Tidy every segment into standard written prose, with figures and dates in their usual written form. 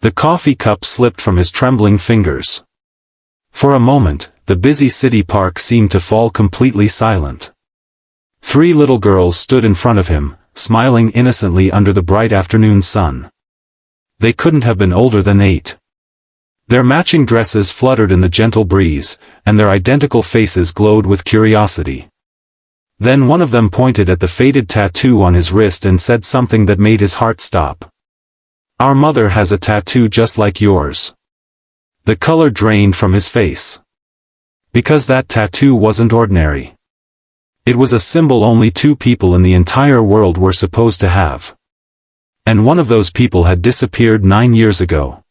The coffee cup slipped from his trembling fingers. For a moment, the busy city park seemed to fall completely silent. 3 little girls stood in front of him, smiling innocently under the bright afternoon sun. They couldn't have been older than 8. Their matching dresses fluttered in the gentle breeze, and their identical faces glowed with curiosity. Then one of them pointed at the faded tattoo on his wrist and said something that made his heart stop. "Our mother has a tattoo just like yours." The color drained from his face. Because that tattoo wasn't ordinary. It was a symbol only 2 people in the entire world were supposed to have. And one of those people had disappeared 9 years ago.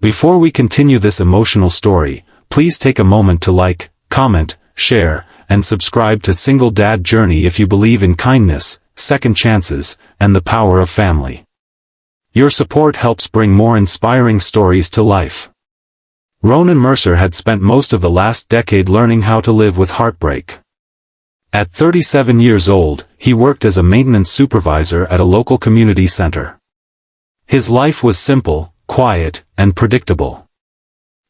Before we continue this emotional story, please take a moment to like, comment, share, and subscribe to Single Dad Journey if you believe in kindness, second chances, and the power of family. Your support helps bring more inspiring stories to life. Ronan Mercer had spent most of the last decade learning how to live with heartbreak. At 37 years old, he worked as a maintenance supervisor at a local community center. His life was simple, quiet, and predictable.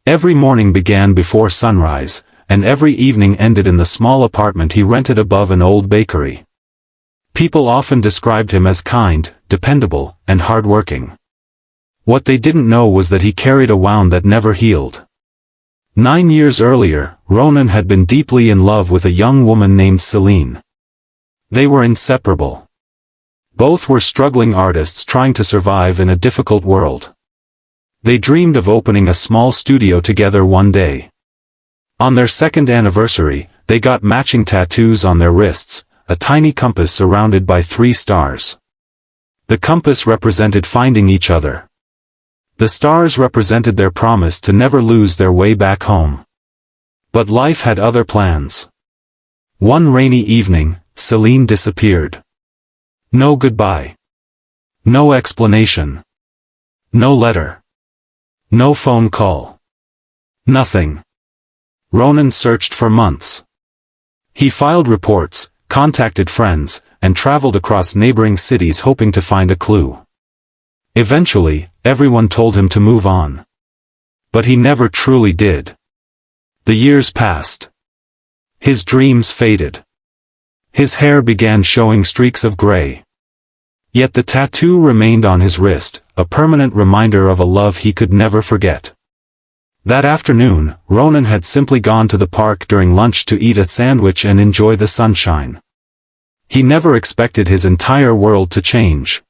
Every morning began before sunrise, and every evening ended in the small apartment he rented above an old bakery. People often described him as kind, dependable, and hardworking. What they didn't know was that he carried a wound that never healed. 9 years earlier, Ronan had been deeply in love with a young woman named Celine. They were inseparable. Both were struggling artists trying to survive in a difficult world. They dreamed of opening a small studio together one day. On their 2nd anniversary, they got matching tattoos on their wrists, a tiny compass surrounded by 3 stars. The compass represented finding each other. The stars represented their promise to never lose their way back home. But life had other plans. One rainy evening, Celine disappeared. No goodbye. No explanation. No letter. No phone call. Nothing. Ronan searched for months. He filed reports, contacted friends, and traveled across neighboring cities hoping to find a clue. Eventually, everyone told him to move on. But he never truly did. The years passed. His dreams faded. His hair began showing streaks of gray. Yet the tattoo remained on his wrist, a permanent reminder of a love he could never forget. That afternoon, Ronan had simply gone to the park during lunch to eat a sandwich and enjoy the sunshine. He never expected his entire world to change.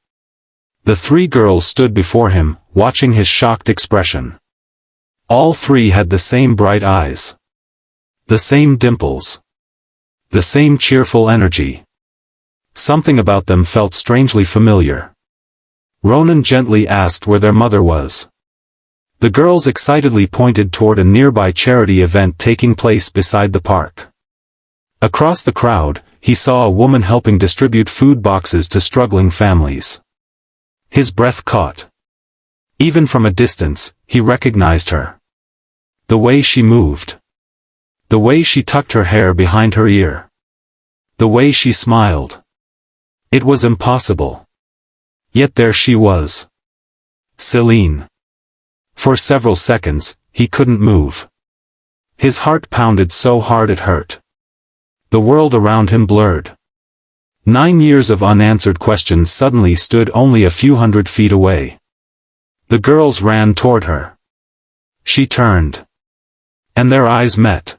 The 3 girls stood before him, watching his shocked expression. All 3 had the same bright eyes. The same dimples. The same cheerful energy. Something about them felt strangely familiar. Ronan gently asked where their mother was. The girls excitedly pointed toward a nearby charity event taking place beside the park. Across the crowd, he saw a woman helping distribute food boxes to struggling families. His breath caught. Even from a distance, he recognized her. The way she moved. The way she tucked her hair behind her ear. The way she smiled. It was impossible. Yet there she was. Celine. For several seconds, he couldn't move. His heart pounded so hard it hurt. The world around him blurred. 9 years of unanswered questions suddenly stood only a few hundred feet away. The girls ran toward her. She turned. And their eyes met.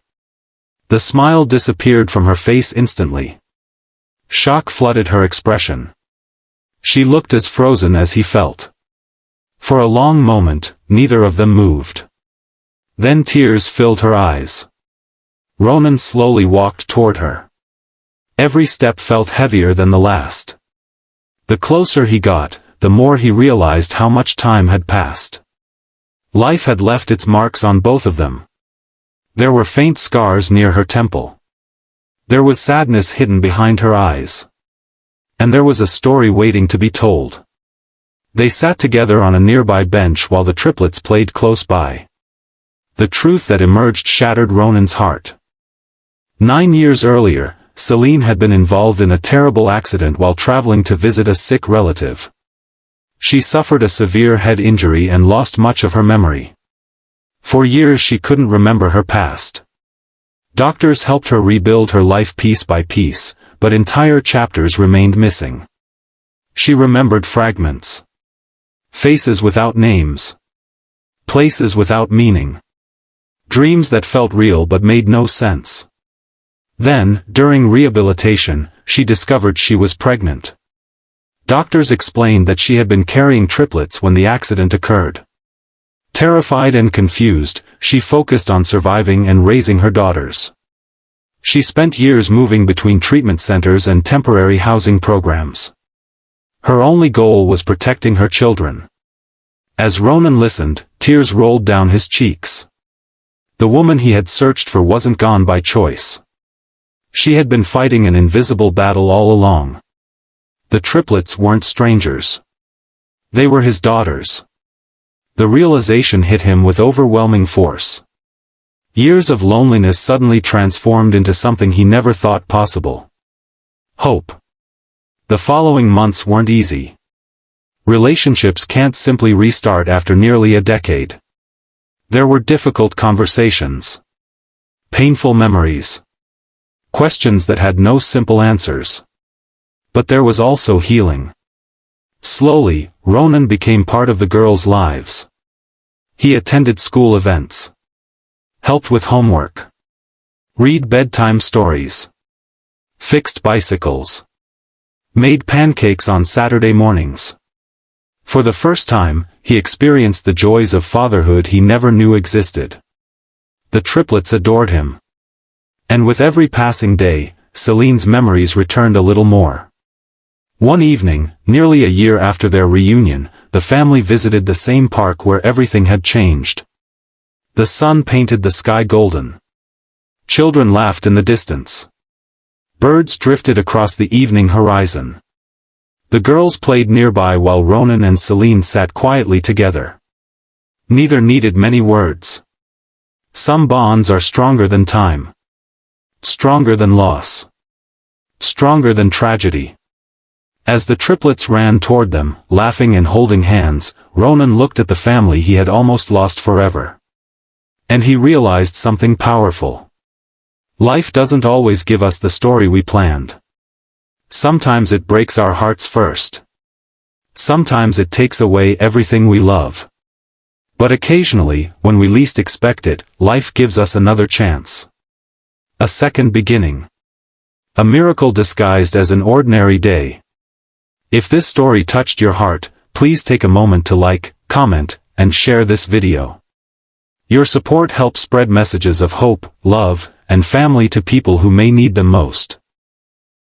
The smile disappeared from her face instantly. Shock flooded her expression. She looked as frozen as he felt. For a long moment, neither of them moved. Then tears filled her eyes. Ronan slowly walked toward her. Every step felt heavier than the last. The closer he got, the more he realized how much time had passed. Life had left its marks on both of them. There were faint scars near her temple. There was sadness hidden behind her eyes. And there was a story waiting to be told. They sat together on a nearby bench while the triplets played close by. The truth that emerged shattered Ronan's heart. 9 years earlier, Celine had been involved in a terrible accident while traveling to visit a sick relative. She suffered a severe head injury and lost much of her memory. For years she couldn't remember her past. Doctors helped her rebuild her life piece by piece, but entire chapters remained missing. She remembered fragments. Faces without names. Places without meaning. Dreams that felt real but made no sense. Then, during rehabilitation, she discovered she was pregnant. Doctors explained that she had been carrying triplets when the accident occurred. Terrified and confused, she focused on surviving and raising her daughters. She spent years moving between treatment centers and temporary housing programs. Her only goal was protecting her children. As Ronan listened, tears rolled down his cheeks. The woman he had searched for wasn't gone by choice. She had been fighting an invisible battle all along. The triplets weren't strangers. They were his daughters. The realization hit him with overwhelming force. Years of loneliness suddenly transformed into something he never thought possible. Hope. The following months weren't easy. Relationships can't simply restart after nearly a decade. There were difficult conversations. Painful memories. Questions that had no simple answers. But there was also healing. Slowly, Ronan became part of the girls' lives. He attended school events. Helped with homework. Read bedtime stories. Fixed bicycles. Made pancakes on Saturday mornings. For the first time, he experienced the joys of fatherhood he never knew existed. The triplets adored him. And with every passing day, Celine's memories returned a little more. One evening, nearly a year after their reunion, the family visited the same park where everything had changed. The sun painted the sky golden. Children laughed in the distance. Birds drifted across the evening horizon. The girls played nearby while Ronan and Celine sat quietly together. Neither needed many words. Some bonds are stronger than time. Stronger than loss. Stronger than tragedy. As the triplets ran toward them, laughing and holding hands, Ronan looked at the family he had almost lost forever. And he realized something powerful. Life doesn't always give us the story we planned. Sometimes it breaks our hearts first. Sometimes it takes away everything we love. But occasionally, when we least expect it, life gives us another chance. A second beginning. A miracle disguised as an ordinary day. If this story touched your heart, please take a moment to like, comment, and share this video. Your support helps spread messages of hope, love, and family to people who may need them most.